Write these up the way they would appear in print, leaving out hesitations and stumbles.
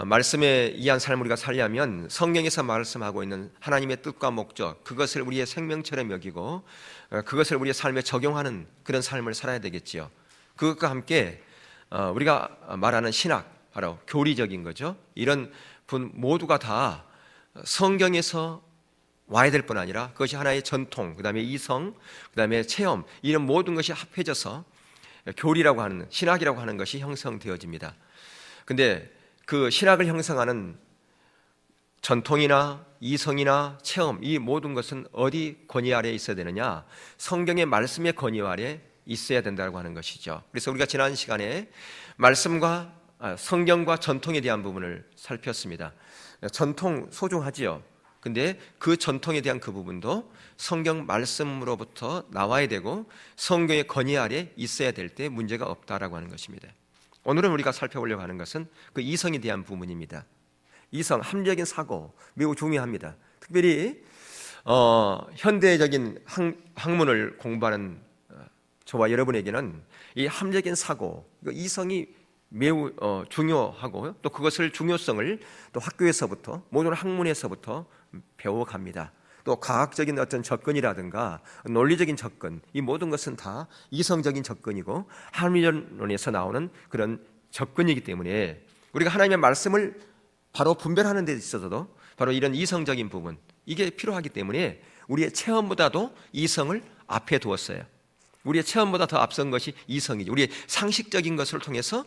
말씀에 의한 삶을 우리가 살려면 성경에서 말씀하고 있는 하나님의 뜻과 목적, 그것을 우리의 생명처럼 여기고 그것을 우리의 삶에 적용하는 그런 삶을 살아야 되겠지요. 그것과 함께 우리가 말하는 신학, 바로 교리적인 거죠. 이런 분 모두가 다 성경에서 와야 될 뿐 아니라 그것이 하나의 전통, 그 다음에 이성, 그 다음에 체험, 이런 모든 것이 합해져서 교리라고 하는, 신학이라고 하는 것이 형성되어집니다. 근데 그 신학을 형성하는 전통이나 이성이나 체험, 이 모든 것은 어디 권위 아래에 있어야 되느냐? 성경의 말씀의 권위 아래에 있어야 된다고 하는 것이죠. 그래서 우리가 지난 시간에 말씀과 성경과 전통에 대한 부분을 살폈습니다. 전통 소중하지요. 근데 그 전통에 대한 그 부분도 성경 말씀으로부터 나와야 되고 성경의 권위 아래 있어야 될 때 문제가 없다라고 하는 것입니다. 오늘은 우리가 살펴보려고 하는 것은 그 이성에 대한 부분입니다. 이성, 합리적인 사고 매우 중요합니다. 특별히 현대적인 학문을 공부하는 저와 여러분에게는 이 합리적인 사고, 이성이 매우 중요하고 또 그것을 중요성을 또 학교에서부터 모든 학문에서부터 배워갑니다. 또 과학적인 어떤 접근이라든가 논리적인 접근, 이 모든 것은 다 이성적인 접근이고 합리론에서 나오는 그런 접근이기 때문에 우리가 하나님의 말씀을 바로 분별하는 데 있어서도 바로 이런 이성적인 부분, 이게 필요하기 때문에 우리의 체험보다도 이성을 앞에 두었어요. 우리의 체험보다 더 앞선 것이 이성이죠. 우리의 상식적인 것을 통해서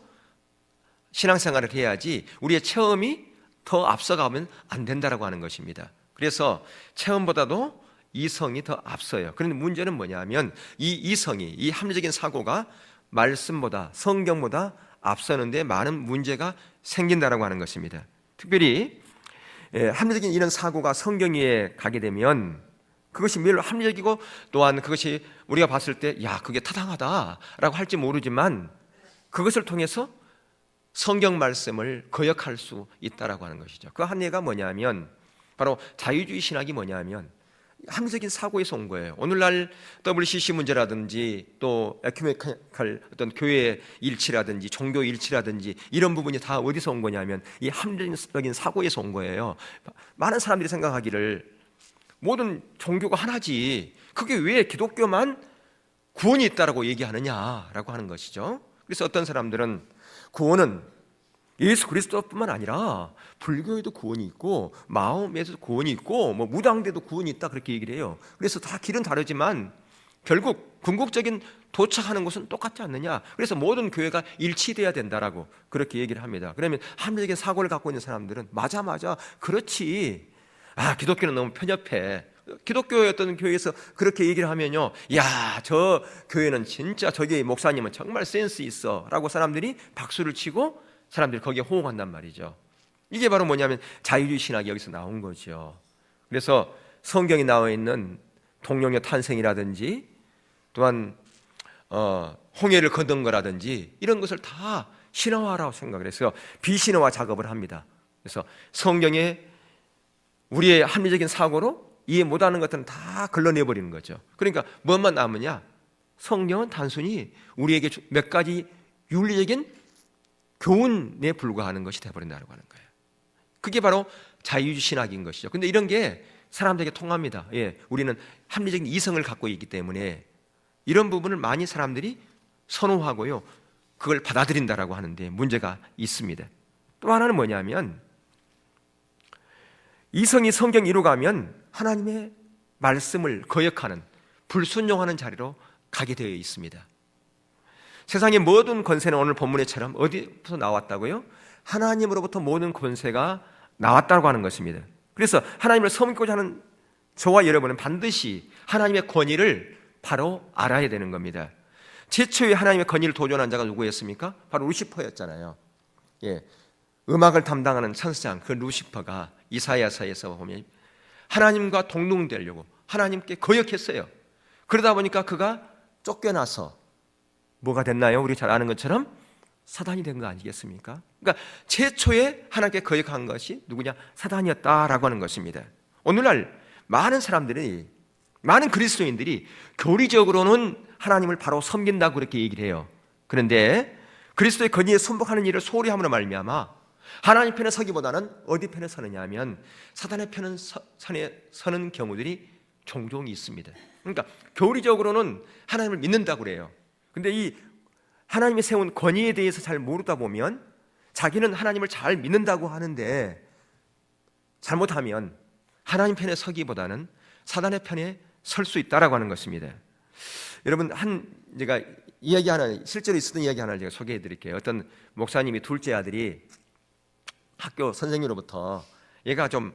신앙생활을 해야지 우리의 체험이 더 앞서가면 안 된다라고 하는 것입니다. 그래서 체험보다도 이성이 더 앞서요. 그런데 문제는 뭐냐면 이 이성이, 이 합리적인 사고가 말씀보다, 성경보다 앞서는데 많은 문제가 생긴다라고 하는 것입니다. 특별히 합리적인 이런 사고가 성경에 가게 되면 그것이 매우 합리적이고 또한 그것이 우리가 봤을 때 야, 그게 타당하다라고 할지 모르지만 그것을 통해서 성경 말씀을 거역할 수 있다라고 하는 것이죠. 그 한 예가 뭐냐면 바로 자유주의 신학이 뭐냐면 합리적인 사고에서 온 거예요. 오늘날 WCC 문제라든지 또 에큐메니칼 어떤 교회 일치라든지 종교 일치라든지 이런 부분이 다 어디서 온 거냐면 이 합리적인 사고에서 온 거예요. 많은 사람들이 생각하기를 모든 종교가 하나지 그게 왜 기독교만 구원이 있다라고 얘기하느냐라고 하는 것이죠. 그래서 어떤 사람들은 구원은 예수 그리스도뿐만 아니라 불교에도 구원이 있고 마음에도 구원이 있고 뭐 무당대도 구원이 있다 그렇게 얘기를 해요. 그래서 다 길은 다르지만 결국 궁극적인 도착하는 곳은 똑같지 않느냐. 그래서 모든 교회가 일치돼야 된다라고 그렇게 얘기를 합니다. 그러면 합리적인 사고를 갖고 있는 사람들은 맞아 그렇지. 기독교는 너무 편협해. 기독교의 어떤 교회에서 그렇게 얘기를 하면요, 야, 저 교회는 진짜 저기 목사님은 정말 센스 있어 라고 사람들이 박수를 치고 사람들이 거기에 호응한단 말이죠. 이게 바로 뭐냐면 자유주의 신학이 여기서 나온 거죠. 그래서 성경에 나와 있는 동령의 탄생이라든지 또한 홍해를 건넌 거라든지 이런 것을 다 신화화라고 생각을 해서 비신화화 작업을 합니다. 그래서 성경에 우리의 합리적인 사고로 이해 못하는 것들은 다 걸러내버리는 거죠. 그러니까 뭐만 남으냐? 성경은 단순히 우리에게 몇 가지 윤리적인 교훈에 불과하는 것이 되어버린다고 하는 거예요. 그게 바로 자유주의 신학인 것이죠. 근데 이런 게 사람들에게 통합니다. 우리는 합리적인 이성을 갖고 있기 때문에 이런 부분을 많이 사람들이 선호하고요, 그걸 받아들인다라고 하는데 문제가 있습니다. 또 하나는 뭐냐면 이성이 성경 이루 가면 하나님의 말씀을 거역하는, 불순종하는 자리로 가게 되어 있습니다. 세상의 모든 권세는 오늘 본문에처럼 어디서 나왔다고요? 하나님으로부터 모든 권세가 나왔다고 하는 것입니다. 그래서 하나님을 섬기고자 하는 저와 여러분은 반드시 하나님의 권위를 바로 알아야 되는 겁니다. 최초의 하나님의 권위를 도전한 자가 누구였습니까? 바로 루시퍼였잖아요. 음악을 담당하는 천사장 그 루시퍼가 이사야서에서 보면 하나님과 동등되려고 하나님께 거역했어요. 그러다 보니까 그가 쫓겨나서 뭐가 됐나요? 우리 잘 아는 것처럼 사단이 된 거 아니겠습니까? 그러니까 최초에 하나님께 거역한 것이 누구냐? 사단이었다라고 하는 것입니다. 오늘날 많은 사람들이, 많은 그리스도인들이 교리적으로는 하나님을 바로 섬긴다고 그렇게 얘기를 해요. 그런데 그리스도의 권위에 순복하는 일을 소홀히 함으로 말미암아 하나님 편에 서기보다는 어디 편에 서느냐 하면 사단의 편에 서는 경우들이 종종 있습니다. 그러니까 교리적으로는 하나님을 믿는다고 그래요. 근데 이 하나님이 세운 권위에 대해서 잘 모르다 보면 자기는 하나님을 잘 믿는다고 하는데 잘못하면 하나님 편에 서기보다는 사단의 편에 설 수 있다라고 하는 것입니다. 여러분, 제가 이야기 하나, 실제로 있었던 이야기 하나를 제가 소개해 드릴게요. 어떤 목사님이 둘째 아들이 학교 선생님으로부터 얘가 좀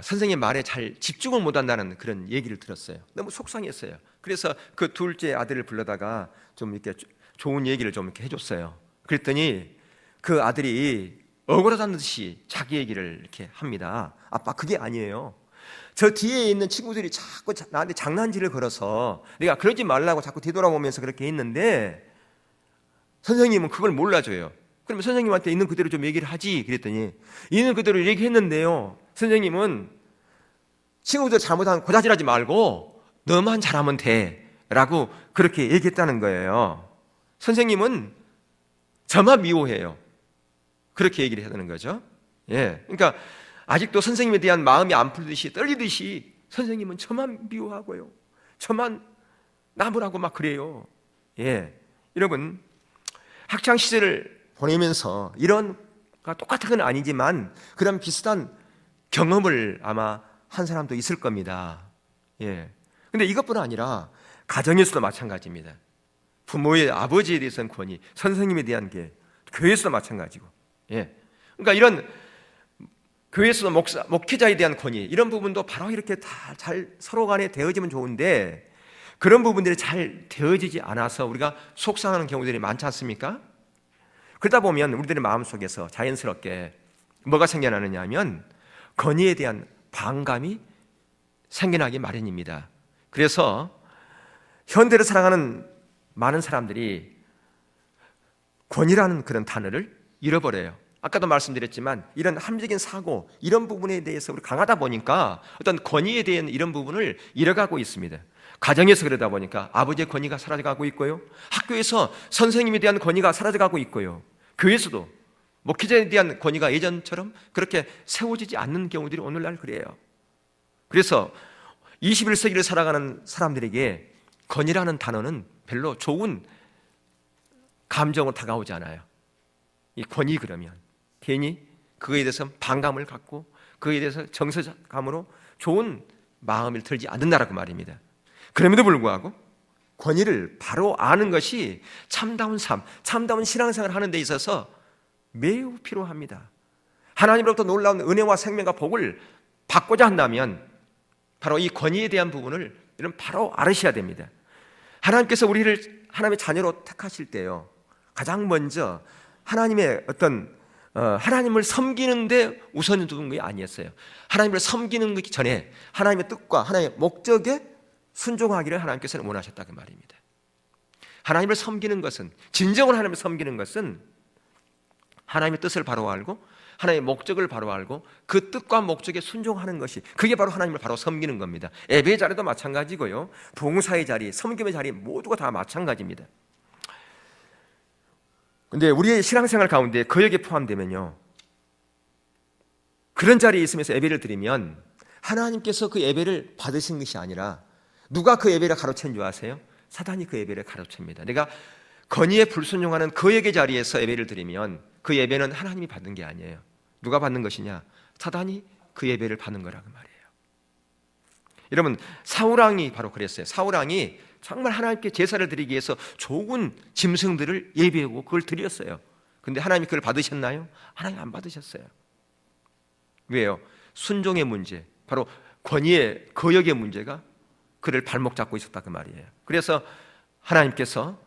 선생님 말에 잘 집중을 못한다는 그런 얘기를 들었어요. 너무 속상했어요. 그래서 그 둘째 아들을 불러다가 좀 이렇게 좋은 얘기를 좀 이렇게 해줬어요. 그랬더니 그 아들이 억울하다는 듯이 자기 얘기를 이렇게 합니다. 아빠, 그게 아니에요. 저 뒤에 있는 친구들이 자꾸 나한테 장난질을 걸어서 내가 그러지 말라고 자꾸 뒤돌아보면서 그렇게 했는데 선생님은 그걸 몰라줘요. 그러면 선생님한테 있는 그대로 좀 얘기를 하지. 그랬더니 있는 그대로 얘기했는데요, 선생님은 친구들 잘못하면 고자질하지 말고 너만 잘하면 돼 라고 그렇게 얘기했다는 거예요. 선생님은 저만 미워해요. 그렇게 얘기를 해야 되는 거죠. 예, 그러니까 아직도 선생님에 대한 마음이 안 풀듯이 떨리듯이 선생님은 저만 미워하고요, 저만 나무라고 막 그래요. 예, 여러분, 학창 시절을 보내면서 이런 똑같은 건 아니지만 그런 비슷한 경험을 아마 한 사람도 있을 겁니다. 예. 근데 이것뿐 아니라 가정에서도 마찬가지입니다. 부모의 아버지에 대해서는 권위, 선생님에 대한 게 교회에서도 마찬가지고. 예. 그러니까 이런 교회에서도 목회자에 대한 권위, 이런 부분도 바로 이렇게 다 잘 서로 간에 되어지면 좋은데 그런 부분들이 잘 되어지지 않아서 우리가 속상하는 경우들이 많지 않습니까? 그러다 보면 우리들의 마음속에서 자연스럽게 뭐가 생겨나느냐 하면 권위에 대한 반감이 생겨나기 마련입니다. 그래서 현대를 살아가는 많은 사람들이 권위라는 그런 단어를 잃어버려요. 아까도 말씀드렸지만 이런 합리적인 사고, 이런 부분에 대해서 우리 강하다 보니까 어떤 권위에 대한 이런 부분을 잃어가고 있습니다. 가정에서 그러다 보니까 아버지의 권위가 사라져가고 있고요, 학교에서 선생님에 대한 권위가 사라져가고 있고요, 교회에서도 목회자에 대한 권위가 예전처럼 그렇게 세워지지 않는 경우들이 오늘날 그래요. 그래서 21세기를 살아가는 사람들에게 권위라는 단어는 별로 좋은 감정으로 다가오지 않아요. 이 권위 그러면 괜히 그거에 대해서 반감을 갖고 그거에 대해서 정서감으로 좋은 마음을 들지 않는다라고 말입니다. 그럼에도 불구하고 권위를 바로 아는 것이 참다운 삶, 참다운 신앙생활을 하는 데 있어서 매우 필요합니다. 하나님으로부터 놀라운 은혜와 생명과 복을 받고자 한다면 바로 이 권위에 대한 부분을 여러분 바로 알으셔야 됩니다. 하나님께서 우리를 하나님의 자녀로 택하실 때요, 가장 먼저 하나님의 어떤 하나님을 섬기는데 우선을 두는 게 아니었어요. 하나님을 섬기는 것 전에 하나님의 뜻과 하나님의 목적에 순종하기를 하나님께서는 원하셨다 그 말입니다. 하나님을 섬기는 것은, 진정으로 하나님을 섬기는 것은 하나님의 뜻을 바로 알고 하나님의 목적을 바로 알고 그 뜻과 목적에 순종하는 것이, 그게 바로 하나님을 바로 섬기는 겁니다. 예배의 자리도 마찬가지고요, 봉사의 자리, 섬김의 자리 모두가 다 마찬가지입니다. 근데 우리의 신앙생활 가운데 거역에 포함되면요, 그런 자리에 있으면서 예배를 드리면 하나님께서 그 예배를 받으신 것이 아니라 누가 그 예배를 가로챈 줄 아세요? 사단이 그 예배를 가로챕니다. 내가 권위에 불순종하는 거역의 자리에서 예배를 드리면 그 예배는 하나님이 받는 게 아니에요. 누가 받는 것이냐? 사단이 그 예배를 받는 거라고 말이에요. 여러분, 사울왕이 바로 그랬어요. 사울왕이 정말 하나님께 제사를 드리기 위해서 좋은 짐승들을 예비하고 그걸 드렸어요. 근데 하나님이 그걸 받으셨나요? 하나님 안 받으셨어요. 왜요? 순종의 문제, 바로 권위의 거역의 문제가 그를 발목 잡고 있었다 그 말이에요. 그래서 하나님께서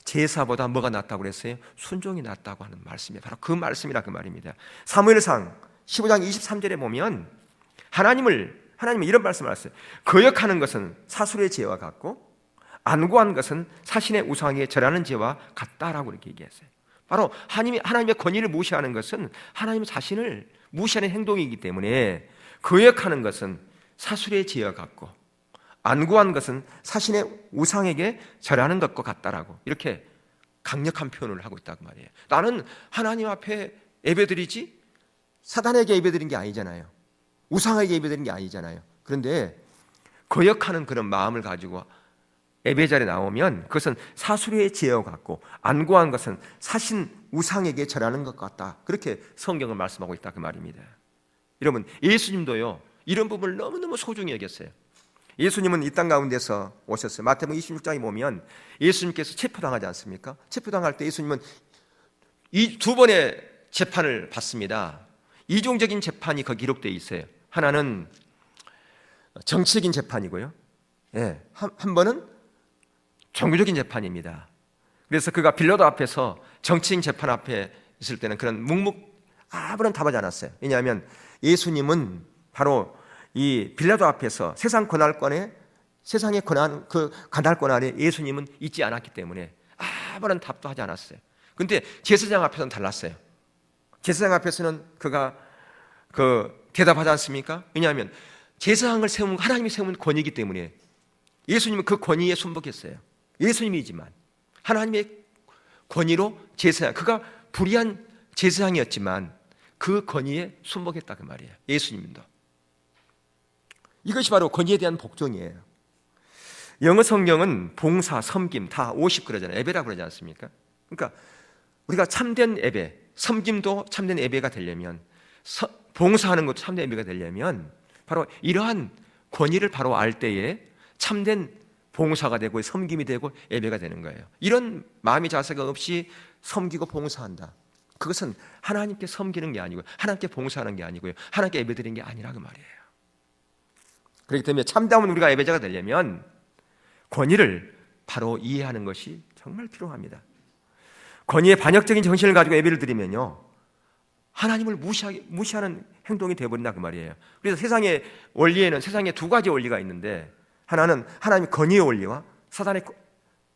제사보다 뭐가 낫다고 그랬어요? 순종이 낫다고 하는 말씀이에요. 바로 그 말씀이라 그 말입니다. 사무엘상 15장 23절에 보면 하나님은 이런 말씀을 하셨어요. 거역하는 것은 사술의 죄와 같고 안구한 것은 사신의 우상에 절하는 죄와 같다라고 이렇게 얘기했어요. 바로 하나님의 권위를 무시하는 것은 하나님 자신을 무시하는 행동이기 때문에 거역하는 것은 사술의 죄와 같고 안구한 것은 사신의 우상에게 절하는 것과 같다라고 이렇게 강력한 표현을 하고 있다고 말이에요. 나는 하나님 앞에 예배드리지? 사단에게 예배드린 게 아니잖아요. 우상에게 예배드린 게 아니잖아요. 그런데 거역하는 그런 마음을 가지고 예배 자리에 나오면 그것은 사수리의 지혜와 같고 안고한 것은 사신 우상에게 절하는 것 같다. 그렇게 성경을 말씀하고 있다 그 말입니다. 여러분, 예수님도요 이런 부분을 너무너무 소중히 여겼어요. 예수님은 이 땅 가운데서 오셨어요. 마태복음 26장에 보면 예수님께서 체포당하지 않습니까? 체포당할 때 예수님은 이 두 번의 재판을 받습니다. 이중적인 재판이 거기 기록되어 있어요. 하나는 정치적인 재판이고요. 한 번은 종교적인 재판입니다. 그래서 그가 빌라도 앞에서 정치인 재판 앞에 있을 때는 그런 아무런 답하지 않았어요. 왜냐하면 예수님은 바로 이 빌라도 앞에서 세상의 권한, 그 관할권 아래 예수님은 있지 않았기 때문에 아무런 답도 하지 않았어요. 그런데 제사장 앞에서는 달랐어요. 제사장 앞에서는 그가 대답하지 않습니까? 왜냐하면 제사장을 세운 하나님이 세운 권위이기 때문에 예수님은 그 권위에 순복했어요. 예수님이지만 하나님의 권위로 제사장, 그가 불의한 제사장이었지만 그 권위에 순복했다 그 말이에요. 예수님도. 이것이 바로 권위에 대한 복종이에요. 영어 성경은 봉사, 섬김 다 50 그러잖아요. 예배라고 그러지 않습니까? 그러니까 우리가 참된 예배, 섬김도 참된 예배가 되려면, 봉사하는 것도 참된 예배가 되려면 바로 이러한 권위를 바로 알 때에 참된 봉사가 되고 섬김이 되고 예배가 되는 거예요. 이런 마음의 자세가 없이 섬기고 봉사한다. 그것은 하나님께 섬기는 게 아니고요, 하나님께 봉사하는 게 아니고요, 하나님께 예배드리는 게 아니라 그 말이에요. 그렇기 때문에 참다운 우리가 예배자가 되려면 권위를 바로 이해하는 것이 정말 필요합니다. 권위의 반역적인 정신을 가지고 예배를 드리면요, 하나님을 무시하는 행동이 되어버린다 그 말이에요. 그래서 세상의 원리에는 세상에 두 가지 원리가 있는데, 하나는 하나님의 권위의 원리와 사단의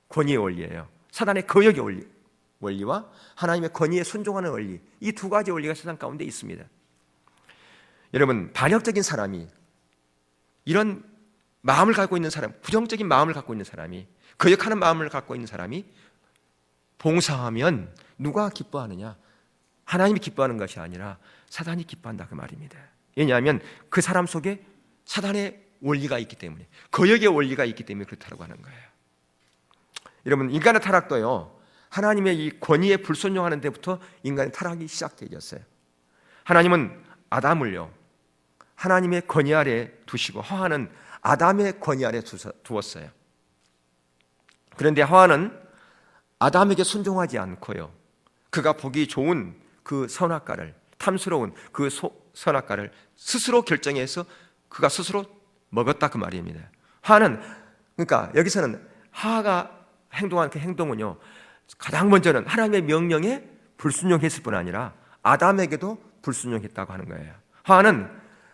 권위의 원리예요. 사단의 거역의 원리와 하나님의 권위에 순종하는 원리, 이 두 가지 원리가 세상 가운데 있습니다. 여러분, 반역적인 사람이, 이런 마음을 갖고 있는 사람, 부정적인 마음을 갖고 있는 사람이, 거역하는 마음을 갖고 있는 사람이 봉사하면 누가 기뻐하느냐? 하나님이 기뻐하는 것이 아니라 사단이 기뻐한다 그 말입니다. 왜냐하면 그 사람 속에 사단의 원리가 있기 때문에, 거역의 원리가 있기 때문에 그렇다고 하는 거예요. 여러분, 인간의 타락도요, 하나님의 이 권위에 불순종하는 데부터 인간의 타락이 시작되었어요. 하나님은 아담을요 하나님의 권위 아래 두시고 하와는 아담의 권위 아래 두었어요. 그런데 하와는 아담에게 순종하지 않고요, 그가 보기 좋은 그 선악과를, 탐스러운 그 선악과를 스스로 결정해서 그가 스스로 먹었다 그 말입니다. 하와는, 그러니까 여기서는 하와가 행동한 그 행동은요, 가장 먼저는 하나님의 명령에 불순종했을 뿐 아니라 아담에게도 불순종했다고 하는 거예요. 하와는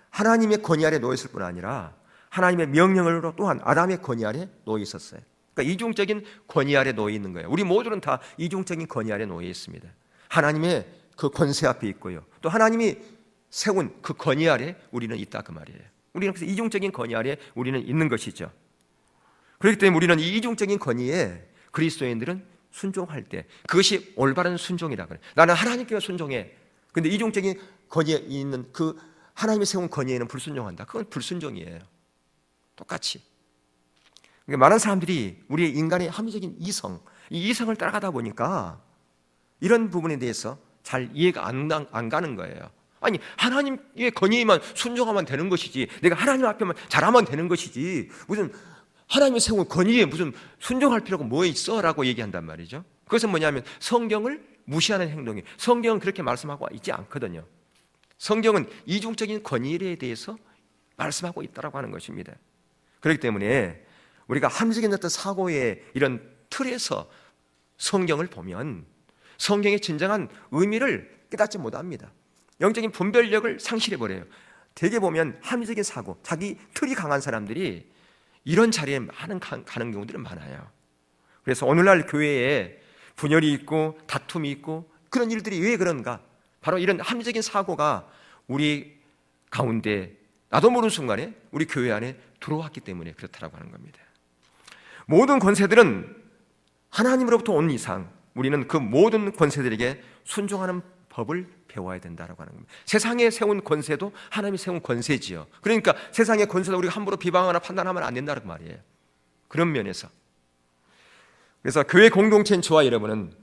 하나님의 권위 아래 놓여 있을 뿐 아니라 하나님의 명령으로 또한 아담의 권위 아래 놓여 있었어요. 그러니까 이중적인 권위 아래 놓여 있는 거예요. 우리 모두는 다 이중적인 권위 아래 놓여 있습니다. 하나님의 그 권세 앞에 있고요, 또 하나님이 세운 그 권위 아래 우리는 있다 그 말이에요. 우리는 그래서 이중적인 권위 아래 우리는 있는 것이죠. 그렇기 때문에 우리는 이 이중적인 권위에 그리스도인들은 순종할 때 그것이 올바른 순종이라 그래요. 나는 하나님께 순종해. 그런데 이중적인 권위에 있는 그 하나님이 세운 권위에는 불순종한다. 그건 불순종이에요. 똑같이. 그러니까 많은 사람들이 우리의 인간의 합리적인 이성, 이 이성을 따라가다 보니까 이런 부분에 대해서 잘 이해가 안 가는 거예요. 아니, 하나님의 권위에만 순종하면 되는 것이지, 내가 하나님 앞에만 잘하면 되는 것이지, 무슨 하나님이 세운 권위에 무슨 순종할 필요가 뭐 있어? 라고 얘기한단 말이죠. 그것은 뭐냐면 성경을 무시하는 행동이에요. 성경은 그렇게 말씀하고 있지 않거든요. 성경은 이중적인 권위에 대해서 말씀하고 있다고 하는 것입니다. 그렇기 때문에 우리가 합리적인 어떤 사고의 이런 틀에서 성경을 보면 성경의 진정한 의미를 깨닫지 못합니다. 영적인 분별력을 상실해버려요. 대개 보면 합리적인 사고, 자기 틀이 강한 사람들이 이런 자리에 가는 경우들은 많아요. 그래서 오늘날 교회에 분열이 있고 다툼이 있고 그런 일들이 왜 그런가? 바로 이런 합리적인 사고가 우리 가운데 나도 모르는 순간에 우리 교회 안에 들어왔기 때문에 그렇다고 하는 겁니다. 모든 권세들은 하나님으로부터 온 이상 우리는 그 모든 권세들에게 순종하는 법을 배워야 된다라고 하는 겁니다. 세상에 세운 권세도 하나님이 세운 권세지요. 그러니까 세상의 권세도 우리가 함부로 비방하거나 판단하면 안 된다는 말이에요. 그런 면에서. 그래서 교회 공동체인 저와 여러분은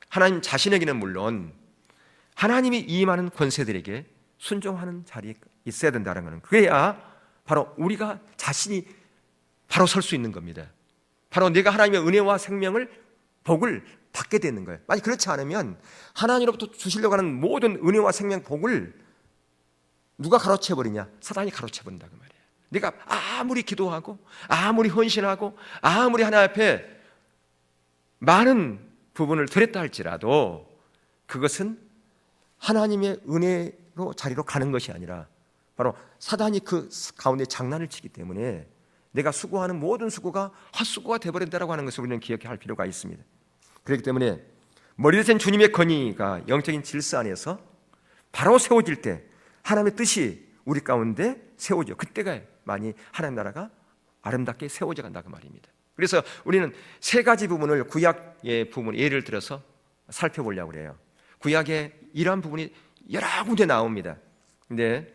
하나님 자신에게는 물론 하나님이 임하는 권세들에게 순종하는 자리에 있어야 된다는 것은, 그래야 바로 우리가 자신이 바로 설 수 있는 겁니다. 바로 내가 하나님의 은혜와 생명을, 복을 받게 되는 거예요. 만약 그렇지 않으면 하나님으로부터 주시려고 하는 모든 은혜와 생명, 복을 누가 가로채버리냐? 사단이 가로채버린다 그 말이에요. 내가 아무리 기도하고 아무리 헌신하고 아무리 하나님 앞에 많은 부분을 드렸다 할지라도 그것은 하나님의 은혜로 자리로 가는 것이 아니라 바로 사단이 그 가운데 장난을 치기 때문에 내가 수고하는 모든 수고가 헛수고가 되어버린다라고 하는 것을 우리는 기억할 필요가 있습니다. 그렇기 때문에 머리를 센 주님의 권위가 영적인 질서 안에서 바로 세워질 때 하나님의 뜻이 우리 가운데 세워져, 그때가 많이 하나님 나라가 아름답게 세워져 간다 그 말입니다. 그래서 우리는 세 가지 부분을, 구약의 부분 예를 들어서 살펴보려고 그래요. 구약의 이러한 부분이 여러 군데 나옵니다. 근데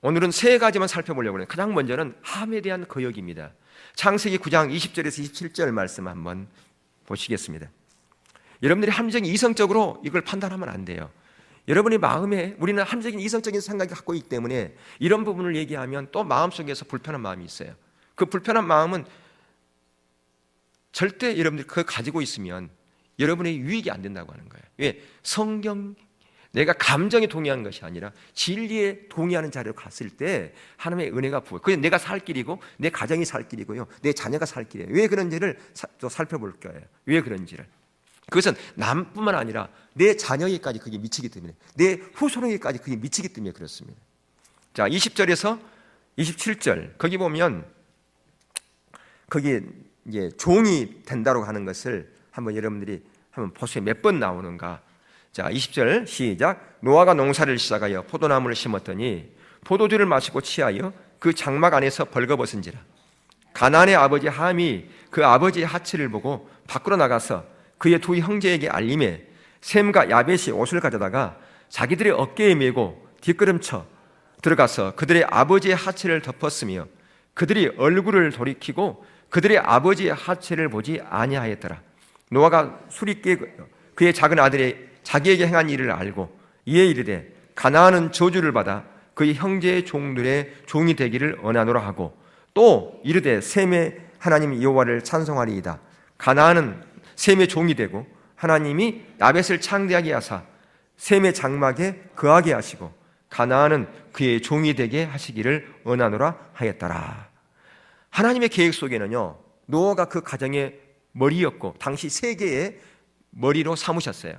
오늘은 세 가지만 살펴보려고 해요. 가장 먼저는 함에 대한 거역입니다. 창세기 9장 20절에서 27절 말씀 한번 보시겠습니다. 여러분들이 함정이 이성적으로 이걸 판단하면 안 돼요. 여러분의 마음에, 우리는 함정인 이성적인 생각을 갖고 있기 때문에 이런 부분을 얘기하면 또 마음속에서 불편한 마음이 있어요. 그 불편한 마음은 절대 여러분들이 그걸 가지고 있으면 여러분의 유익이 안 된다고 하는 거예요. 왜? 성경, 내가 감정에 동의하는 것이 아니라 진리에 동의하는 자리로 갔을 때 하나님의 은혜가 부어. 그게 내가 살 길이고 내 가정이 살 길이고요, 내 자녀가 살 길이에요. 왜 그런지를 또 살펴볼 거예요. 왜 그런지를. 그것은 남뿐만 아니라 내 자녀에게까지 그게 미치기 때문에, 내 후손에게까지 그게 미치기 때문에 그렇습니다. 자, 20절에서 27절 거기 보면 거기에 이제 종이 된다고 하는 것을 한번 여러분들이 한번 보세요. 몇 번 나오는가. 자, 20절 시작. 노아가 농사를 시작하여 포도나무를 심었더니 포도주를 마시고 취하여 그 장막 안에서 벌거벗은지라. 가나안의 아버지 함이 그 아버지의 하치를 보고 밖으로 나가서 그의 두 형제에게 알림해 셈과 야벳이 옷을 가져다가 자기들의 어깨에 메고 뒷걸음쳐 들어가서 그들의 아버지의 하체를 덮었으며 그들이 얼굴을 돌이키고 그들의 아버지의 하체를 보지 아니하였더라. 노아가 술이 깨 그의 작은 아들이 자기에게 행한 일을 알고 이에 이르되 가나안은 저주를 받아 그의 형제의 종들의 종이 되기를 원하노라 하고, 또 이르되 셈의 하나님 여호와를 찬송하리이다. 가나안은 셈의 종이 되고 하나님이 야벳을 창대하게 하사 셈의 장막에 거하게 하시고 가나안은 그의 종이 되게 하시기를 원하노라 하였더라. 하나님의 계획 속에는요, 노아가 그 가정의 머리였고 당시 세계의 머리로 삼으셨어요.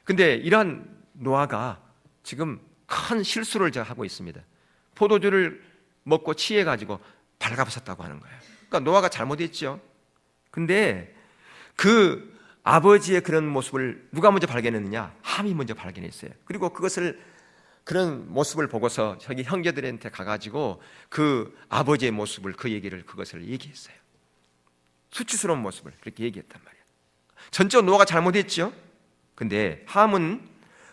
근데 이러한 노아가 지금 큰 실수를 하고 있습니다. 포도주를 먹고 취해가지고 발가벗었다고 하는 거예요. 그러니까 노아가 잘못했죠. 근데 그 아버지의 그런 모습을 누가 먼저 발견했느냐? 함이 먼저 발견했어요. 그리고 그런 모습을 보고서 저기 형제들한테 가가지고 그 아버지의 모습을, 그것을 얘기했어요. 수치스러운 모습을 그렇게 얘기했단 말이에요. 전적으로 노아가 잘못했죠. 근데 함은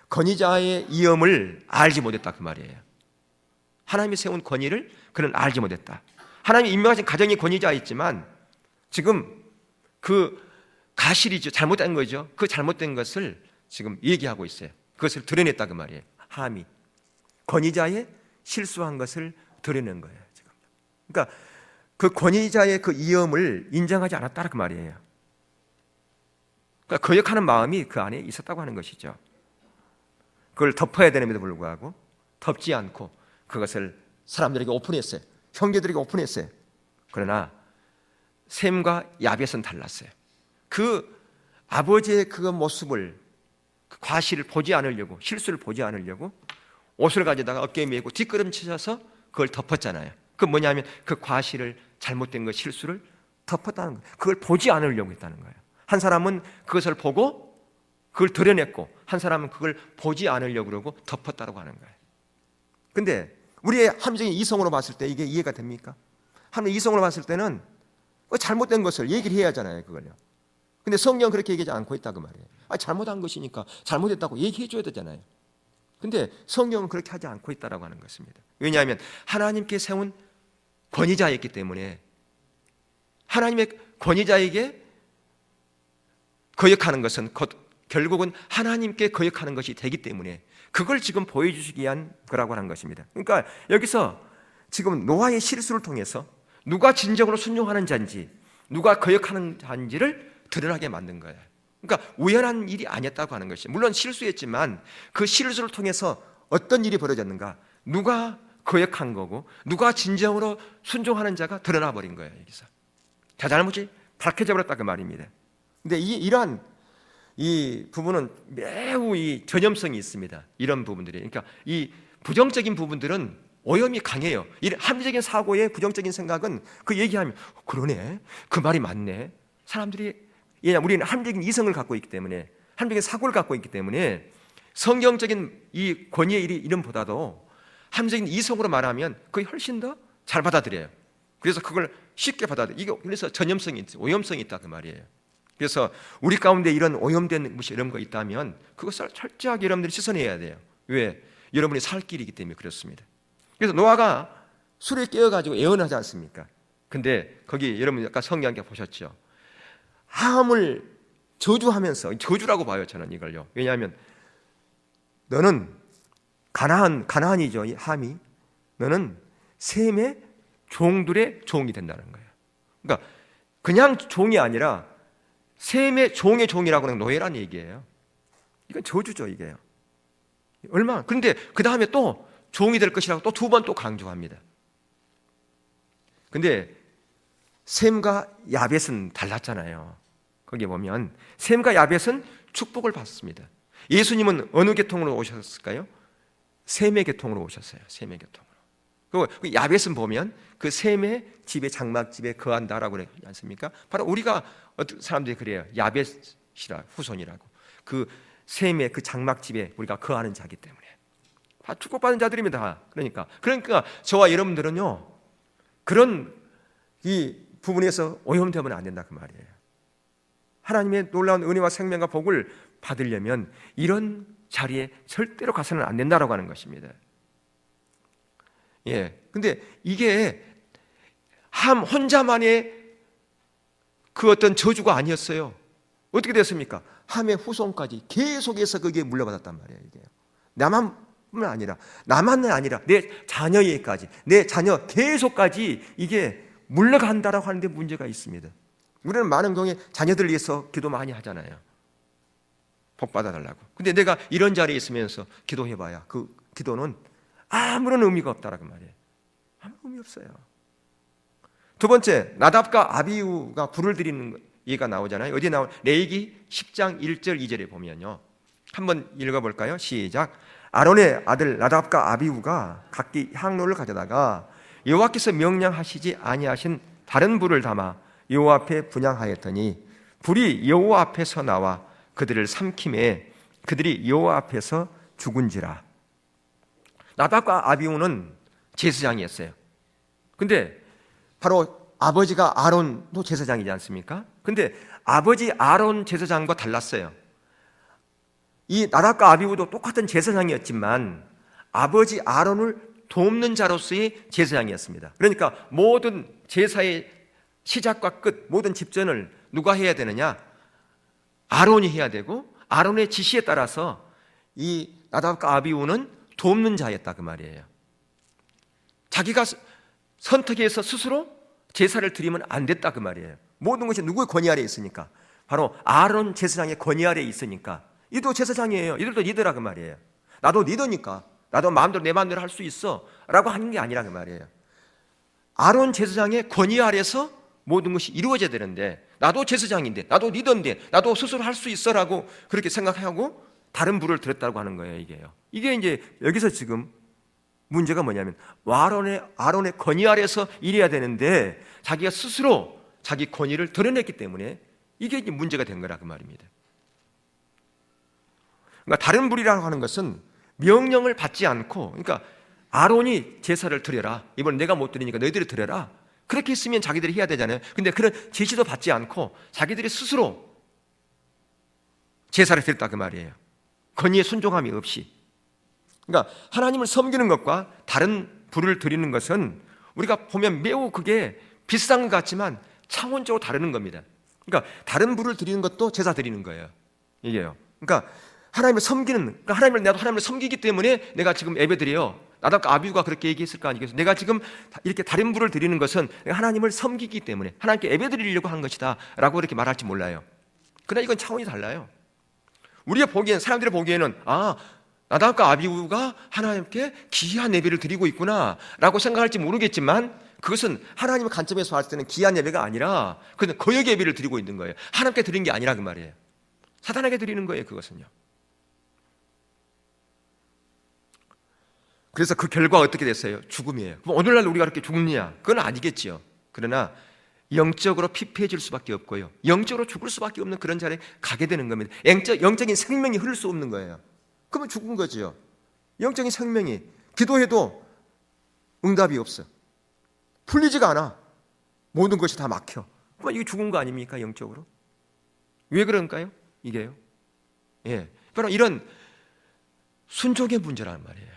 권위자의 위엄을 알지 못했다 그 말이에요. 하나님이 세운 권위를 그는 알지 못했다. 하나님이 임명하신 가정의 권위자였지만 지금 그 가실이죠. 잘못된 거죠. 그 잘못된 것을 지금 얘기하고 있어요. 그것을 드러냈다 그 말이에요. 함이 권위자의 실수한 것을 드러낸 거예요. 지금. 그러니까 그 권위자의 그 위엄을 인정하지 않았다 그 말이에요. 그러니까 거역하는 마음이 그 안에 있었다고 하는 것이죠. 그걸 덮어야 되는데도 불구하고 덮지 않고 그것을 사람들에게 오픈했어요. 형제들에게 오픈했어요. 그러나 셈과 야벳은 달랐어요. 그 아버지의 그 모습을, 그 과실을 보지 않으려고, 실수를 보지 않으려고 옷을 가져다가 어깨에 메고 뒷걸음치셔서 그걸 덮었잖아요. 그 뭐냐면 그 과실을, 잘못된 것, 실수를 덮었다는 거예요. 그걸 보지 않으려고 했다는 거예요. 한 사람은 그것을 보고 그걸 드러냈고 한 사람은 그걸 보지 않으려고 그러고 덮었다고 하는 거예요. 근데 우리의 함정의 이성으로 봤을 때 이게 이해가 됩니까? 함정의 이성으로 봤을 때는 그 잘못된 것을 얘기를 해야 하잖아요. 그걸요. 근데 성경 그렇게 얘기하지 않고 있다고 말이에요. 잘못한 것이니까 잘못했다고 얘기해 줘야 되잖아요. 근데 성경은 그렇게 하지 않고 있다라고 하는 것입니다. 왜냐하면 하나님께 세운 권위자였기 때문에 하나님의 권위자에게 거역하는 것은 결국은 하나님께 거역하는 것이 되기 때문에 그걸 지금 보여주시기 위한 거라고 하는 것입니다. 그러니까 여기서 지금 노아의 실수를 통해서 누가 진정으로 순종하는 자인지 누가 거역하는 자인지를 드러나게 만든 거예요. 그러니까 우연한 일이 아니었다고 하는 것이, 물론 실수했지만 그 실수를 통해서 어떤 일이 벌어졌는가, 누가 거역한 거고 누가 진정으로 순종하는 자가 드러나 버린 거예요. 여기서 자잘못이 밝혀져 버렸다 그 말입니다. 근데 이러한 이 부분은 매우 이 전염성이 있습니다. 이런 부분들이, 그러니까 이 부정적인 부분들은 오염이 강해요. 이 합리적인 사고의 부정적인 생각은 그 얘기하면 그러네, 그 말이 맞네. 사람들이, 우리는 합리적인 이성을 갖고 있기 때문에, 합리적인 사고를 갖고 있기 때문에 성경적인 이 권위의 이름보다도 합리적인 이성으로 말하면 그게 훨씬 더 잘 받아들여요. 그래서 그걸 쉽게 받아들여요. 이게 그래서 전염성이 있다, 오염성이 있다 그 말이에요. 그래서 우리 가운데 이런 오염된 것이 이런 거 있다면 그것을 철저하게 여러분들이 씻어내야 돼요. 왜? 여러분이 살 길이기 때문에 그렇습니다. 그래서 노아가 술에 깨어가지고 예언하지 않습니까? 근데 거기 여러분 아까 성경에 보셨죠? 함을 저주하면서, 저주라고 봐요 저는 이걸요. 왜냐하면 너는 가나안이죠, 이 함이. 너는 셈의 종들의 종이 된다는 거예요. 그러니까 그냥 종이 아니라 셈의 종의 종이라고 하는 노예란 얘기예요. 이건 저주죠, 이게요. 얼마나. 그런데 그 다음에 또 종이 될 것이라고 또 두 번 또 강조합니다. 근데 셈과 야벳은 달랐잖아요. 거기 보면 셈과 야벳은 축복을 받습니다. 예수님은 어느 계통으로 오셨을까요? 셈의 계통으로 오셨어요. 셈의 계통으로. 그 야벳은 보면 그 셈의 집에, 장막집에 거한다라고 그러지 않습니까? 바로 우리가 어떤 사람들이 그래요. 야벳이라, 후손이라고. 그 셈의 그 장막집에 우리가 거하는 자기 때문에 다 축복받은 자들입니다. 그러니까 저와 여러분들은요, 그런 이 부분에서 오염되면 안 된다 그 말이에요. 하나님의 놀라운 은혜와 생명과 복을 받으려면 이런 자리에 절대로 가서는 안 된다라고 하는 것입니다. 근데 이게 함 혼자만의 그 어떤 저주가 아니었어요. 어떻게 됐습니까? 함의 후손까지 계속해서 거기에 물려받았단 말이에요. 이게 나만뿐만 아니라, 나만은 아니라 내 자녀에게까지, 내 자녀 계속까지 이게 물러간다라고 하는데 문제가 있습니다. 우리는 많은 경우에 자녀들 위해서 기도 많이 하잖아요. 복 받아달라고. 근데 내가 이런 자리에 있으면서 기도해봐야 그 기도는 아무런 의미가 없다라고 말이에요. 아무 의미 없어요. 두 번째, 나답과 아비후가 불을 들이는 얘기가 나오잖아요. 어디에 나온? 레위기 10장 1절 2절에 보면요. 한번 읽어볼까요? 시작. 아론의 아들 나답과 아비후가 각기 향로를 가져다가 여호와께서 명령하시지 아니하신 다른 불을 담아 여호와 앞에 분향하였더니 불이 여호와 앞에서 나와 그들을 삼킴에 그들이 여호와 앞에서 죽은지라. 나답과 아비후는 제사장이었어요. 근데 바로 아버지가 아론도 제사장이지 않습니까? 근데 아버지 아론 제사장과 달랐어요. 이 나답과 아비후도 똑같은 제사장이었지만 아버지 아론을 돕는 자로서의 제사장이었습니다. 그러니까 모든 제사의 시작과 끝, 모든 집전을 누가 해야 되느냐? 아론이 해야 되고, 아론의 지시에 따라서 이 나답과 아비후는 돕는 자였다 그 말이에요. 자기가 선택해서 스스로 제사를 드리면 안 됐다 그 말이에요. 모든 것이 누구의 권위 아래에 있으니까, 바로 아론 제사장의 권위 아래에 있으니까 이도 제사장이에요. 이들도 리더라 그 말이에요. 나도 리더니까 나도 마음대로 내 마음대로 할 수 있어 라고 하는 게 아니라 그 말이에요. 아론 제사장의 권위 아래서 모든 것이 이루어져야 되는데, 나도 제사장인데, 나도 리더인데, 나도 스스로 할 수 있어 라고 그렇게 생각하고 다른 불을 들었다고 하는 거예요. 이게 이제 여기서 지금 문제가 뭐냐면 아론의 권위 아래서 일해야 되는데 자기가 스스로 자기 권위를 드러냈기 때문에 이게 이제 문제가 된 거라 그 말입니다. 그러니까 다른 불이라고 하는 것은 명령을 받지 않고, 그러니까 아론이 제사를 드려라, 이번 내가 못 드리니까 너희들이 드려라, 그렇게 했으면 자기들이 해야 되잖아요. 근데 그런 지시도 받지 않고 자기들이 스스로 제사를 드렸다 그 말이에요. 권위에 순종함이 없이. 그러니까 하나님을 섬기는 것과 다른 불을 드리는 것은 우리가 보면 매우 그게 비슷한 것 같지만 차원적으로 다르는 겁니다. 그러니까 다른 불을 드리는 것도 제사 드리는 거예요. 이게요. 그러니까 하나님을 섬기는, 그러니까 나도 하나님을 섬기기 때문에 내가 지금 예배드려요. 나답과 아비후가 그렇게 얘기했을 거 아니겠어요? 내가 지금 이렇게 다른 불을 드리는 것은 내가 하나님을 섬기기 때문에 하나님께 예배드리려고 한 것이다 라고 이렇게 말할지 몰라요. 그러나 이건 차원이 달라요. 우리가 보기엔, 사람들이 보기에는 나답과 아비후가 하나님께 귀한 예배를 드리고 있구나 라고 생각할지 모르겠지만 그것은 하나님의 관점에서 봤을 때는 귀한 예배가 아니라 그는 거역 예배를 드리고 있는 거예요. 하나님께 드린 게 아니라 그 말이에요. 사단에게 드리는 거예요. 그것은요. 그래서 그 결과가 어떻게 됐어요? 죽음이에요. 그럼 오늘날 우리가 그렇게 죽느냐? 그건 아니겠지요. 그러나 영적으로 피폐해질 수밖에 없고요, 영적으로 죽을 수밖에 없는 그런 자리에 가게 되는 겁니다. 영적인 생명이 흐를 수 없는 거예요. 그러면 죽은 거지요. 영적인 생명이 기도해도 응답이 없어. 풀리지가 않아. 모든 것이 다 막혀. 그럼 이게 죽은 거 아닙니까? 영적으로. 왜 그런가요? 이게요. 바로 이런 순종의 문제라는 말이에요.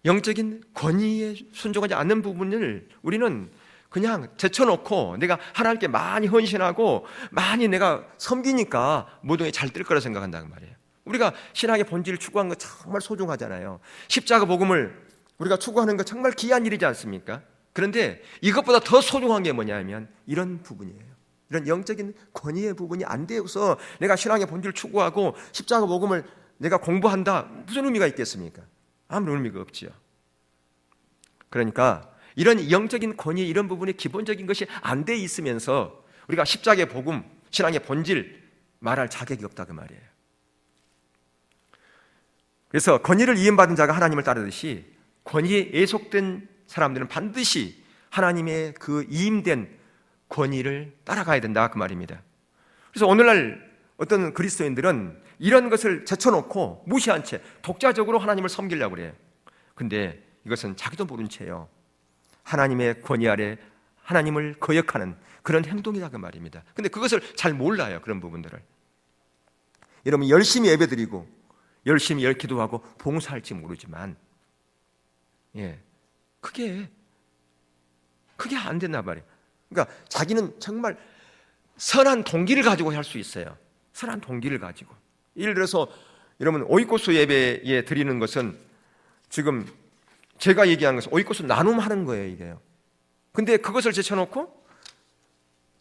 영적인 권위에 순종하지 않는 부분을 우리는 그냥 제쳐놓고 내가 하나님께 많이 헌신하고 많이 내가 섬기니까 모든 게 잘 될 거라 생각한다는 말이에요. 우리가 신앙의 본질을 추구하는 거 정말 소중하잖아요. 십자가 복음을 우리가 추구하는 거 정말 귀한 일이지 않습니까? 그런데 이것보다 더 소중한 게 뭐냐면 이런 부분이에요. 이런 영적인 권위의 부분이 안 되어서 내가 신앙의 본질을 추구하고 십자가 복음을 내가 공부한다, 무슨 의미가 있겠습니까? 아무런 의미가 없지요. 그러니까 이런 영적인 권위, 이런 부분이 기본적인 것이 안 돼 있으면서 우리가 십자가의 복음, 신앙의 본질 말할 자격이 없다 그 말이에요. 그래서 권위를 이임받은 자가 하나님을 따르듯이 권위에 예속된 사람들은 반드시 하나님의 그 이임된 권위를 따라가야 된다 그 말입니다. 그래서 오늘날 어떤 그리스도인들은 이런 것을 제쳐놓고 무시한 채 독자적으로 하나님을 섬기려고 그래요. 근데 이것은 자기도 모른 채요, 하나님의 권위 아래 하나님을 거역하는 그런 행동이다 그 말입니다. 근데 그것을 잘 몰라요. 그런 부분들을. 여러분 열심히 예배드리고 열심히 기도하고 봉사할지 모르지만 그게 안 된단 말이에요. 그러니까 자기는 정말 선한 동기를 가지고 할 수 있어요. 선한 동기를 가지고. 예를 들어서 여러분 오이코스 예배에 드리는 것은 지금 제가 얘기한 것은 오이코스 나눔하는 거예요. 이게요. 근데 그것을 제쳐놓고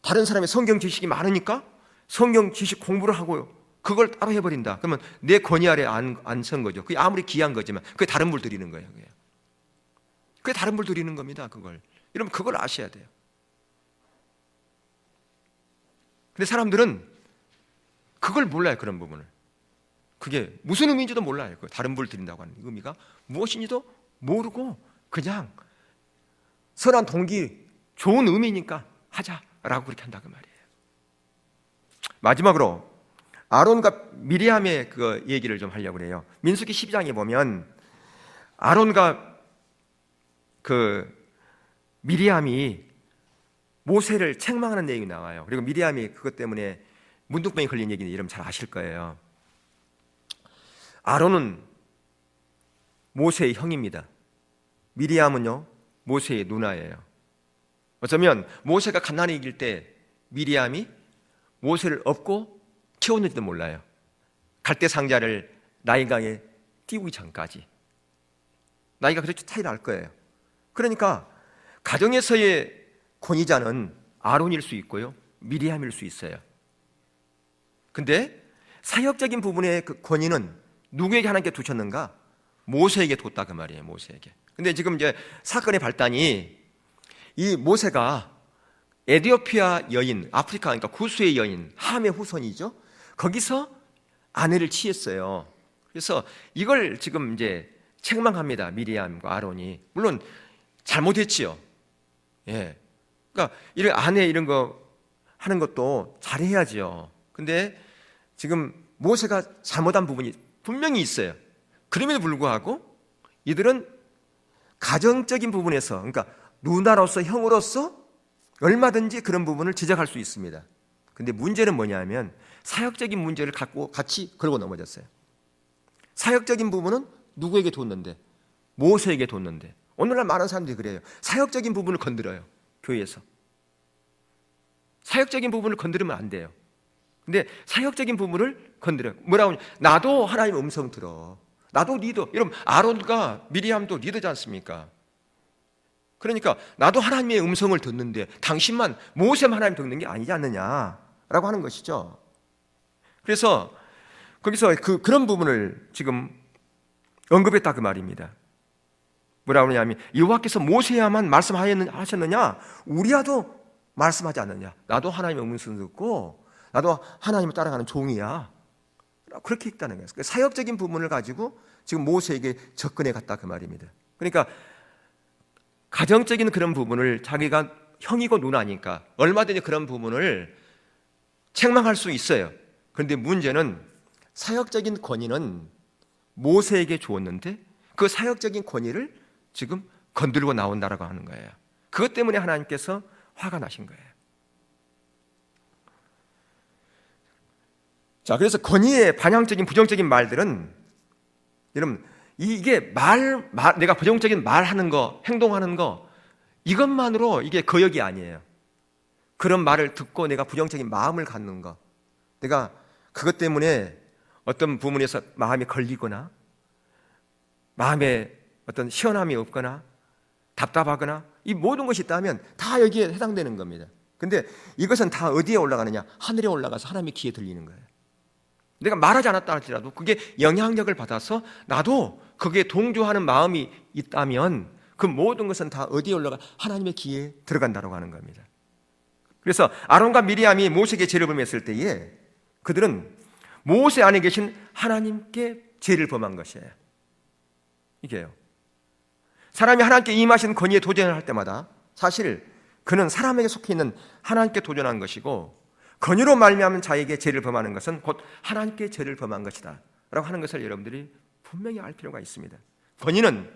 다른 사람의 성경 지식이 많으니까 성경 지식 공부를 하고요, 그걸 따로 해버린다. 그러면 내 권위 아래 안 선 거죠. 그게 아무리 귀한 거지만 그게 다른 불 드리는 거예요. 그게 다른 불 드리는 겁니다. 그걸. 여러분 그걸 아셔야 돼요. 근데 사람들은 그걸 몰라요. 그런 부분을. 그게 무슨 의미인지도 몰라요. 그 다른 불 드린다고 하는 의미가 무엇인지도 모르고 그냥 선한 동기, 좋은 의미니까 하자라고 그렇게 한다고 말이에요. 마지막으로 아론과 미리암의 그 얘기를 좀 하려고 해요. 민수기 12장에 보면 아론과 그 미리암이 모세를 책망하는 내용이 나와요. 그리고 미리암이 그것 때문에 문둥병이 걸린 얘기는 여러분 잘 아실 거예요. 아론은 모세의 형입니다. 미리암은요 모세의 누나예요. 어쩌면 모세가 갓난아기 이길 때 미리암이 모세를 업고 키웠는지도 몰라요. 갈대 상자를 나일강에 띄우기 전까지. 나이가 그렇게 차이 날 거예요. 그러니까 가정에서의 권위자는 아론일 수 있고요, 미리암일 수 있어요. 근데 사역적인 부분의 그 권위는 누구에게 하나님께 두셨는가? 모세에게 뒀다 그 말이에요. 모세에게. 근데 지금 이제 사건의 발단이 이 모세가 에티오피아 여인, 아프리카 그러니까 구스의 여인 함의 후손이죠. 거기서 아내를 취했어요. 그래서 이걸 지금 이제 책망합니다. 미리암과 아론이. 물론 잘못했지요. 그러니까 이런 아내 이런 거 하는 것도 잘해야지요. 근데 지금 모세가 잘못한 부분이 분명히 있어요. 그럼에도 불구하고 이들은 가정적인 부분에서, 그러니까 누나로서 형으로서 얼마든지 그런 부분을 지적할 수 있습니다. 근데 문제는 뭐냐면 사역적인 문제를 갖고 같이 걸고 넘어졌어요. 사역적인 부분은 누구에게 뒀는데? 모세에게 뒀는데. 오늘날 많은 사람들이 그래요. 사역적인 부분을 건드려요. 교회에서. 사역적인 부분을 건드리면 안 돼요. 근데 사역적인 부분을 건드려요. 뭐라고 하냐? 나도 하나님의 음성 들어. 나도 리더. 여러분, 아론과 미리암도 리더지 않습니까? 그러니까 나도 하나님의 음성을 듣는데 당신만, 모세만 하나님 듣는 게 아니지 않느냐라고 하는 것이죠. 그래서 거기서 그런 부분을 지금 언급했다 그 말입니다. 뭐라고 하냐면 여호와께서 모세야만 말씀하셨느냐? 우리야도 말씀하지 않느냐? 나도 하나님의 음성을 듣고 나도 하나님을 따라가는 종이야. 그렇게 읽다는 거예요. 사역적인 부분을 가지고 지금 모세에게 접근해 갔다 그 말입니다. 그러니까 가정적인 그런 부분을 자기가 형이고 누나니까 얼마든지 그런 부분을 책망할 수 있어요. 그런데 문제는 사역적인 권위는 모세에게 주었는데 그 사역적인 권위를 지금 건들고 나온다라고 하는 거예요. 그것 때문에 하나님께서 화가 나신 거예요. 자, 그래서 권위의 반향적인 부정적인 말들은 여러분 이게 내가 부정적인 말하는 거, 행동하는 거 이것만으로 이게 거역이 아니에요. 그런 말을 듣고 내가 부정적인 마음을 갖는 거, 내가 그것 때문에 어떤 부분에서 마음이 걸리거나 마음에 어떤 시원함이 없거나 답답하거나 이 모든 것이 있다면 다 여기에 해당되는 겁니다. 근데 이것은 다 어디에 올라가느냐? 하늘에 올라가서 하나님의 귀에 들리는 거예요. 내가 말하지 않았다 할지라도 그게 영향력을 받아서 나도 거기에 동조하는 마음이 있다면 그 모든 것은 다 어디에 올라가? 하나님의 귀에 들어간다고 하는 겁니다. 그래서 아론과 미리암이 모세에게 죄를 범했을 때에 그들은 모세 안에 계신 하나님께 죄를 범한 것이에요. 이게요. 사람이 하나님께 임하신 권위에 도전을 할 때마다 사실 그는 사람에게 속해 있는 하나님께 도전한 것이고 권위로 말미암은 자에게 죄를 범하는 것은 곧 하나님께 죄를 범한 것이다 라고 하는 것을 여러분들이 분명히 알 필요가 있습니다. 권위는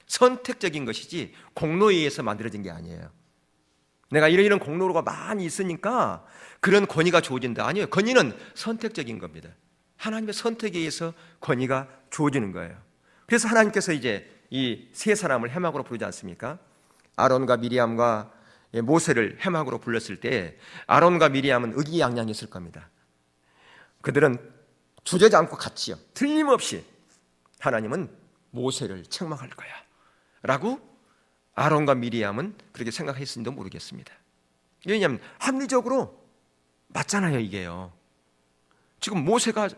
선택적인 것이지 공로에 의해서 만들어진 게 아니에요. 내가 이런 공로가 많이 있으니까 그런 권위가 주어진다. 아니에요. 권위는 선택적인 겁니다. 하나님의 선택에 의해서 권위가 주어지는 거예요. 그래서 하나님께서 이제 이 세 사람을 해막으로 부르지 않습니까? 아론과 미리암과 모세를 해막으로 불렀을 때 아론과 미리암은 의기양양했을 겁니다. 그들은 주저지 않고 같이요, 틀림없이 하나님은 모세를 책망할 거야 라고 아론과 미리암은 그렇게 생각했을지도 모르겠습니다. 왜냐하면 합리적으로 맞잖아요. 이게요. 지금 모세가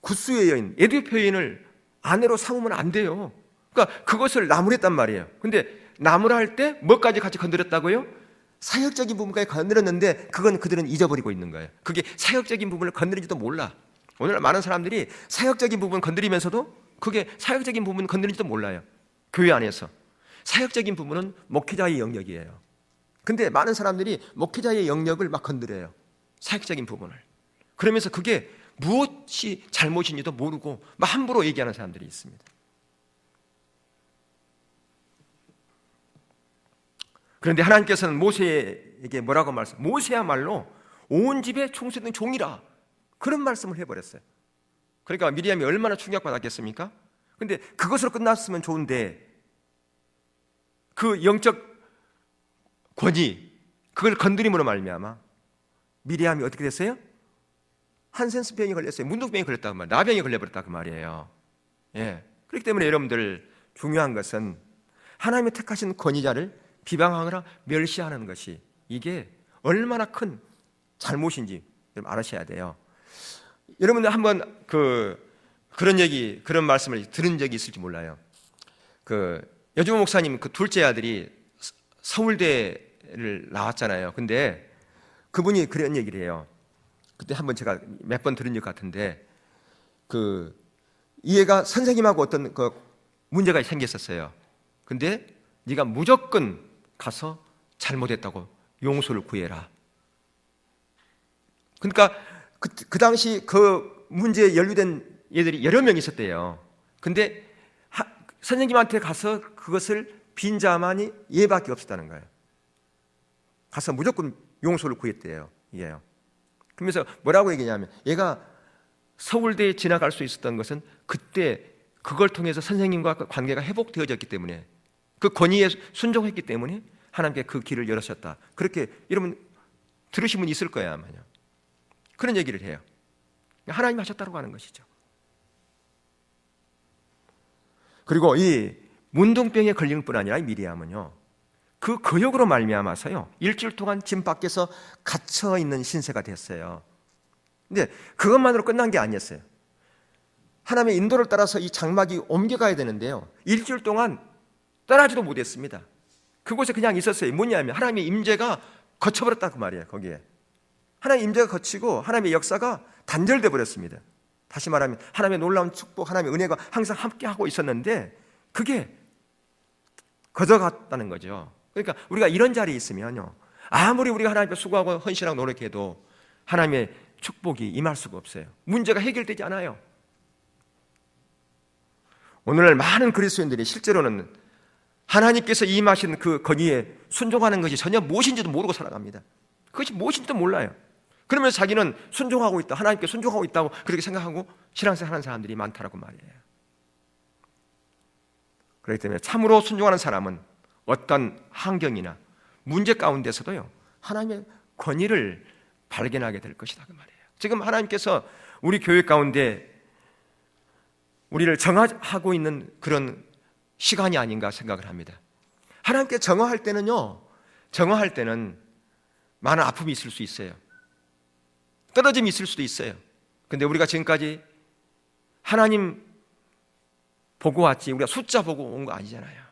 구스의 여인, 에디오피아 여인을 아내로 삼으면 안 돼요. 그러니까 그것을 나무랬단 말이에요. 근데 나무라 할 때 뭐까지 같이 건드렸다고요? 사역적인 부분까지 건드렸는데 그건 그들은 잊어버리고 있는 거예요. 그게 사역적인 부분을 건드리지도 몰라. 오늘 많은 사람들이 사역적인 부분 건드리면서도 그게 사역적인 부분 건드리지도 몰라요. 교회 안에서 사역적인 부분은 목회자의 영역이에요. 근데 많은 사람들이 목회자의 영역을 막 건드려요. 사역적인 부분을. 그러면서 그게 무엇이 잘못인지도 모르고 막 함부로 얘기하는 사람들이 있습니다. 그런데 하나님께서는 모세에게 뭐라고 말씀하세요? 모세야말로 온 집에 충성된 종이라 그런 말씀을 해버렸어요. 그러니까 미리암이 얼마나 충격받았겠습니까? 근데 그것으로 끝났으면 좋은데 그 영적 권위 그걸 건드림으로 말미암아 미리암이 어떻게 됐어요? 한센스병이 걸렸어요. 문둥병이 걸렸다 그 말, 나병이 걸려버렸다 그 말이에요. 예. 그렇기 때문에 여러분들 중요한 것은 하나님의 택하신 권위자를 비방하거나 멸시하는 것이 이게 얼마나 큰 잘못인지 여러분 알으셔야 돼요. 여러분들 한번 그런 말씀을 들은 적이 있을지 몰라요. 여주모 목사님 둘째 아들이 서울대를 나왔잖아요. 근데 그분이 그런 얘기를 해요. 그때 한번 제가 몇 번 들은 것 같은데 이 애가 선생님하고 어떤 문제가 생겼었어요. 근데 네가 무조건 가서 잘못했다고 용서를 구해라. 그러니까 그 당시 그 문제에 연루된 애들이 여러 명 있었대요. 근데 선생님한테 가서 그것을 빈 자만이 얘밖에 없었다는 거예요. 가서 무조건 용서를 구했대요. 이게요. 그러면서 뭐라고 얘기냐면 얘가 서울대에 진학할 수 있었던 것은 그때 그걸 통해서 선생님과 관계가 회복되어졌기 때문에 그 권위에 순종했기 때문에 하나님께 그 길을 열으셨다. 그렇게 여러분 들으신 분 있을 거예요 아마요. 그런 얘기를 해요. 하나님이 하셨다고 하는 것이죠. 그리고 이 문둥병에 걸리는 뿐 아니라 미리암은요, 그 거역으로 말미암아서요 일주일 동안 집 밖에서 갇혀 있는 신세가 됐어요. 근데 그것만으로 끝난 게 아니었어요. 하나님의 인도를 따라서 이 장막이 옮겨가야 되는데요, 일주일 동안 떠나지도 못했습니다. 그곳에 그냥 있었어요. 뭐냐면 하나님의 임재가 거쳐버렸다고 말이에요. 거기에 하나님의 임재가 거치고 하나님의 역사가 단절돼 버렸습니다. 다시 말하면 하나님의 놀라운 축복, 하나님의 은혜가 항상 함께하고 있었는데 그게 거저갔다는 거죠. 그러니까 우리가 이런 자리에 있으면요, 아무리 우리가 하나님 앞에 수고하고 헌신하고 노력해도 하나님의 축복이 임할 수가 없어요. 문제가 해결되지 않아요. 오늘날 많은 그리스도인들이 실제로는 하나님께서 임하신 그 권위에 순종하는 것이 전혀 무엇인지도 모르고 살아갑니다. 그것이 무엇인지도 몰라요. 그러면서 자기는 순종하고 있다, 하나님께 순종하고 있다고 그렇게 생각하고 신앙생활 하는 사람들이 많다라고 말이에요. 그렇기 때문에 참으로 순종하는 사람은 어떤 환경이나 문제 가운데서도요 하나님의 권위를 발견하게 될 것이다 그 말이에요. 지금 하나님께서 우리 교회 가운데 우리를 정하고 있는 그런 시간이 아닌가 생각을 합니다. 하나님께 정화할 때는요, 정화할 때는 많은 아픔이 있을 수 있어요. 떨어짐이 있을 수도 있어요. 근데 우리가 지금까지 하나님 보고 왔지 우리가 숫자 보고 온 거 아니잖아요.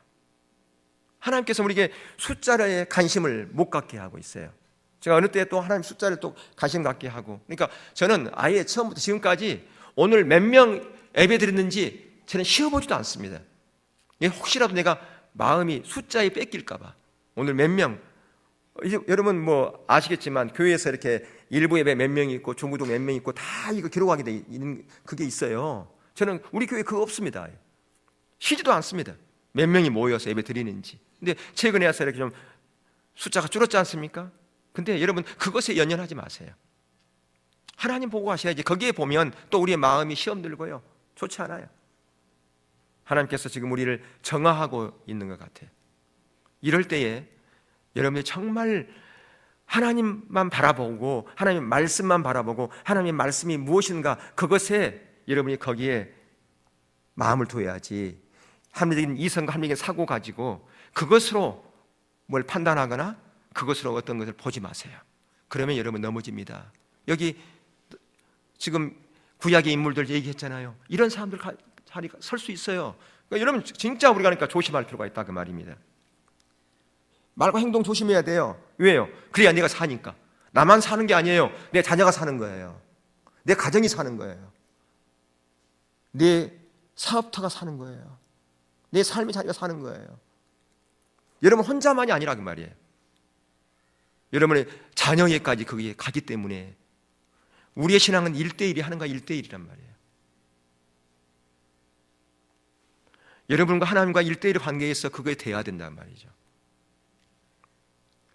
하나님께서 우리에게 숫자에 관심을 못 갖게 하고 있어요. 제가 어느 때 또 하나님 숫자를 또 관심 갖게 하고, 그러니까 저는 아예 처음부터 지금까지 오늘 몇 명 예배 드렸는지 저는 쉬어보지도 않습니다. 혹시라도 내가 마음이 숫자에 뺏길까 봐 오늘 몇 명, 여러분 뭐 아시겠지만 교회에서 이렇게 일부 예배 몇 명이 있고 중부도 몇 명이 있고 다 이거 기록하게 돼 있는 그게 있어요. 저는 우리 교회 그거 없습니다. 쉬지도 않습니다. 몇 명이 모여서 예배 드리는지. 근데 최근에 와서 이렇게 좀 숫자가 줄었지 않습니까? 근데 여러분 그것에 연연하지 마세요. 하나님 보고 하셔야지. 거기에 보면 또 우리의 마음이 시험 들고요, 좋지 않아요. 하나님께서 지금 우리를 정화하고 있는 것 같아요. 이럴 때에 여러분이 정말 하나님만 바라보고 하나님의 말씀만 바라보고 하나님의 말씀이 무엇인가 그것에 여러분이 거기에 마음을 둬야지, 합리적인 이성과 합리적인 사고 가지고 그것으로 뭘 판단하거나 그것으로 어떤 것을 보지 마세요. 그러면 여러분 넘어집니다. 여기 지금 구약의 인물들 얘기했잖아요. 이런 사람들 자리가 설 수 있어요. 그러니까 여러분 진짜 우리가 그러니까 조심할 필요가 있다 그 말입니다. 말과 행동 조심해야 돼요. 왜요? 그래야 내가 사니까. 나만 사는 게 아니에요. 내 자녀가 사는 거예요. 내 가정이 사는 거예요. 내 사업터가 사는 거예요. 내 삶의 자리가 사는 거예요. 여러분 혼자만이 아니라 그 말이에요. 여러분의 자녀에까지 거기에 가기 때문에 우리의 신앙은 1대1이 하는가 1대1이란 말이에요. 여러분과 하나님과 1대1의 관계에서 그거에 대해야 된단 말이죠.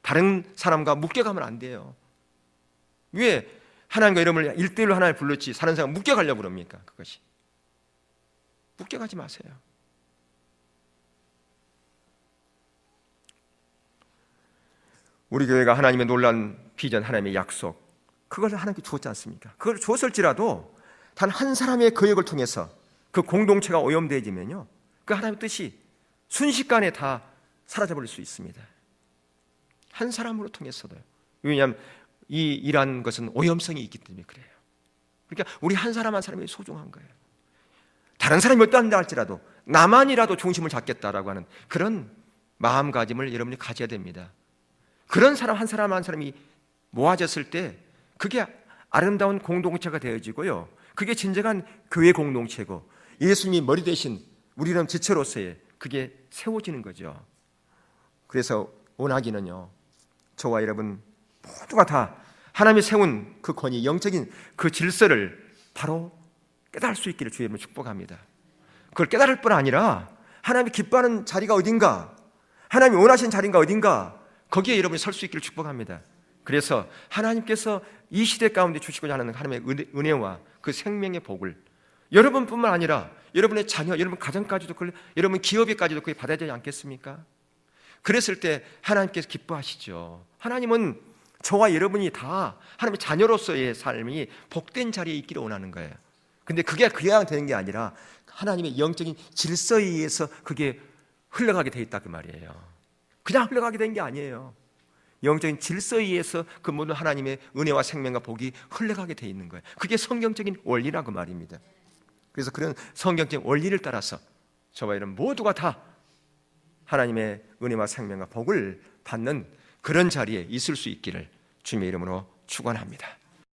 다른 사람과 묶여가면 안 돼요. 왜 하나님과 여러분을 1대1로 하나님 불렀지 사는 사람 묶여가려고 그럽니까? 그것이 묶여가지 마세요. 우리 교회가 하나님의 놀라운 비전, 하나님의 약속, 그걸 하나님께 주었지 않습니까? 그걸 주었을지라도 단 한 사람의 거역을 통해서 그 공동체가 오염되어지면요, 그 하나님의 뜻이 순식간에 다 사라져버릴 수 있습니다. 한 사람으로 통해서도요. 왜냐하면 이 일한 것은 오염성이 있기 때문에 그래요. 그러니까 우리 한 사람 한 사람이 소중한 거예요. 다른 사람이 어떠한다 할지라도 나만이라도 중심을 잡겠다라고 하는 그런 마음가짐을 여러분이 가져야 됩니다. 그런 사람 한 사람 한 사람이 모아졌을 때 그게 아름다운 공동체가 되어지고요, 그게 진정한 교회 공동체고 예수님이 머리 대신 우리는 지체로서의 그게 세워지는 거죠. 그래서 원하기는요, 저와 여러분 모두가 다 하나님이 세운 그 권위, 영적인 그 질서를 바로 깨달을 수 있기를 주의 이름으로 축복합니다. 그걸 깨달을 뿐 아니라 하나님이 기뻐하는 자리가 어딘가, 하나님이 원하시는 자리가 어딘가, 거기에 여러분이 설 수 있기를 축복합니다. 그래서 하나님께서 이 시대 가운데 주시고자 하는 하나님의 은혜와 그 생명의 복을 여러분뿐만 아니라 여러분의 자녀, 여러분 가정까지도, 여러분 기업에까지도 그게 받아야 되지 않겠습니까? 그랬을 때 하나님께서 기뻐하시죠. 하나님은 저와 여러분이 다 하나님의 자녀로서의 삶이 복된 자리에 있기를 원하는 거예요. 근데 그게 그냥 되는 게 아니라 하나님의 영적인 질서에 의해서 그게 흘러가게 돼 있다 그 말이에요. 그냥 흘러가게 된 게 아니에요. 영적인 질서에 의해서 그 모든 하나님의 은혜와 생명과 복이 흘러가게 돼 있는 거예요. 그게 성경적인 원리라고 말입니다. 그래서 그런 성경적인 원리를 따라서 저와 여러분 모두가 다 하나님의 은혜와 생명과 복을 받는 그런 자리에 있을 수 있기를 주님의 이름으로 축원합니다.